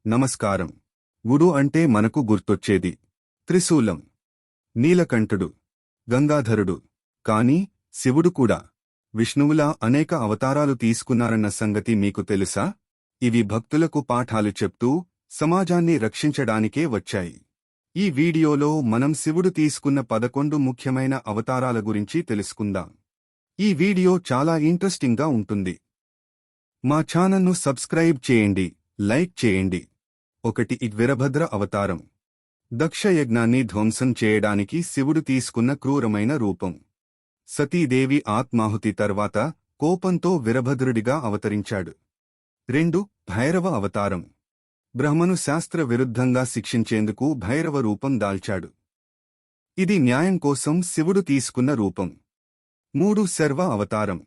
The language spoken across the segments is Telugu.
నమస్కారం. గుడు అంటే మనకు గుర్తొచ్చేది త్రిశూలం, నీలకంఠుడు, గంగాధరుడు. కాని శివుడు కూడా విష్ణువులా అనేక అవతారాలు తీసుకున్నారన్న సంగతి మీకు తెలుసా? ఇవి భక్తులకు పాఠాలు చెప్తూ సమాజాన్ని రక్షించడానికే వచ్చాయి. ఈ వీడియోలో మనం శివుడు తీసుకున్న 11 ముఖ్యమైన అవతారాల గురించి తెలుసుకుందాం. ఈ వీడియో చాలా ఇంట్రెస్టింగ్గా ఉంటుంది. మా ఛానల్ను సబ్స్క్రైబ్ చేయండి, లైక్ చేయండి. 1. వీరభద్ర అవతారం. దక్షయజ్ఞాన్ని ధ్వంసం చేయడానికి శివుడు తీసుకున్న క్రూరమైన రూపం. సతీదేవి ఆత్మాహుతి తర్వాత కోపంతో వీరభద్రుడిగా అవతరించాడు. 2. భైరవ అవతారం. బ్రహ్మను శాస్త్ర విరుద్ధంగా శిక్షించేందుకు భైరవ రూపం దాల్చాడు. ఇది న్యాయం కోసం శివుడు తీసుకున్న రూపం. 3. శర్వ అవతారం.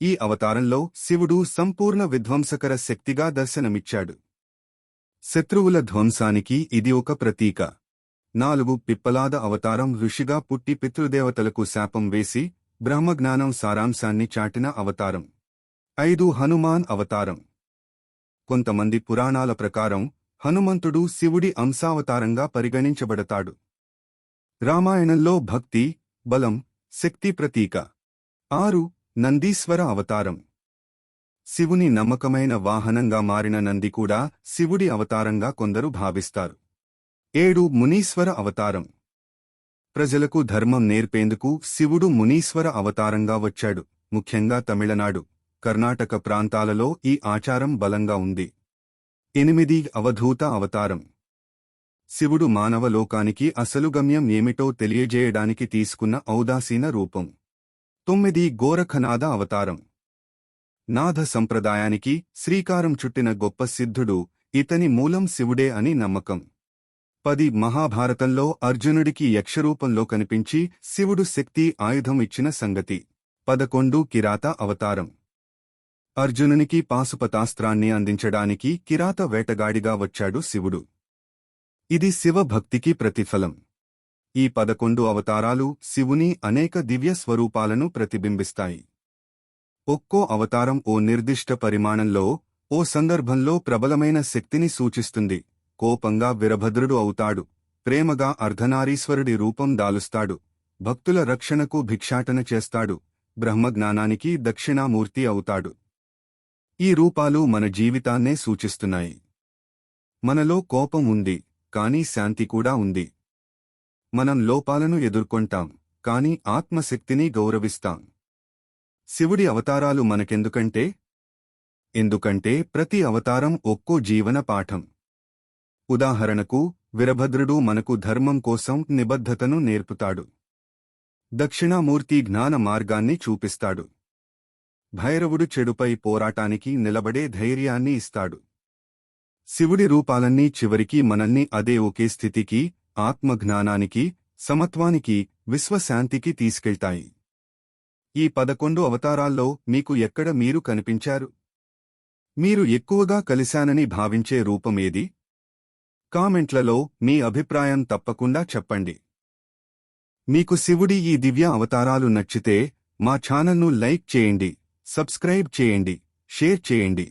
ఈ అవతారంలో శివుడు సంపూర్ణ విధ్వంసకర శక్తిగా దర్శనమిచ్చాడు. శత్రువుల ధ్వంసానికి ఇది ఒక ప్రతీక. 4. పిప్పలాద అవతారం. ఋషిగా పుట్టి పితృదేవతలకు శాపం వేసి బ్రహ్మజ్ఞానం సారాంశాన్ని చాటిన అవతారం. 5. హనుమాన్ అవతారం. కొంతమంది పురాణాల ప్రకారం హనుమంతుడు శివుడి అంశావతారంగా పరిగణించబడతాడు. రామాయణంలో భక్తి, బలం, శక్తి ప్రతీక. 6. నందీశ్వర అవతారం. శివుని నమ్మకమైన వాహనంగా మారిన నంది కూడా శివుడి అవతారంగా కొందరు భావిస్తారు. 7. మునీశ్వర అవతారం. ప్రజలకు ధర్మం నేర్పేందుకు శివుడు మునీశ్వర అవతారంగా వచ్చాడు. ముఖ్యంగా తమిళనాడు, కర్ణాటక ప్రాంతాలలో ఈ ఆచారం బలంగా ఉంది. 8. అవధూత అవతారం. శివుడు మానవ లోకానికి అసలు గమ్యం ఏమిటో తెలియజేయడానికి తీసుకున్న ఔదాసీన రూపం. 9. గోరఖనాథ అవతారం. నాథ సంప్రదాయానికి శ్రీకారం చుట్టిన గొప్ప సిద్ధుడు. ఇతని మూలం శివుడే అని నమ్మకం. 10. మహాభారతంలో అర్జునుడికి యక్షరూపంలో కనిపించి శివుడు శక్తి ఆయుధం ఇచ్చిన సంగతి. 11. కిరాత అవతారం. అర్జునునికి పాశుపతాస్త్రాన్ని అందించడానికి కిరాత వేటగాడిగా వచ్చాడు శివుడు. ఇది శివభక్తికి ప్రతిఫలం. ఈ 11 అవతారాలు శివుని అనేక దివ్య స్వరూపాలను ప్రతిబింబిస్తాయి. ఒక్కో అవతారం ఓ నిర్దిష్ట పరిమాణంలో, ఓ సందర్భంలో ప్రబలమైన శక్తిని సూచిస్తుంది. కోపంగా వీరభద్రుడు అవుతాడు. ప్రేమగా అర్ధనారీశ్వరుడి రూపం దాలుస్తాడు. భక్తుల రక్షణకు భిక్షాటన చేస్తాడు. బ్రహ్మజ్ఞానానికి దక్షిణామూర్తి అవుతాడు. ఈ రూపాలు మన జీవితాన్నే సూచిస్తున్నాయి. మనలో కోపం ఉంది, కాని శాంతి కూడా ఉంది. మనం లోపాలను ఎదుర్కొంటాం, కాని ఆత్మశక్తిని గౌరవిస్తాం. శివుడి అవతారాలు మనకెందుకంటే? ఎందుకంటే ప్రతి అవతారం ఒక్కో జీవన పాఠం. ఉదాహరణకు, వీరభద్రుడు మనకు ధర్మం కోసం నిబద్ధతను నేర్పుతాడు. దక్షిణామూర్తి జ్ఞాన మార్గాన్ని చూపిస్తాడు. భైరవుడు చెడుపై పోరాటానికి నిలబడే ధైర్యాన్ని ఇస్తాడు. శివుడి రూపాలన్నీ చివరికి మనల్ని అదే ఒకే స్థితికి, ఆత్మజ్ఞానానికి, సమత్వానికి, విశ్వశాంతికి తీసుకెళ్తాయి. ఈ 11 అవతారాల్లో మీకు ఎక్కడ మీరు కనిపించారు? మీరు ఎక్కువగా కలిశానని భావించే రూపమేది? కామెంట్లలో మీ అభిప్రాయం తప్పకుండా చెప్పండి. మీకు శివుడి ఈ దివ్య అవతారాలు నచ్చితే మా ఛానల్ను లైక్ చేయండి, సబ్స్క్రైబ్ చేయండి, షేర్ చేయండి.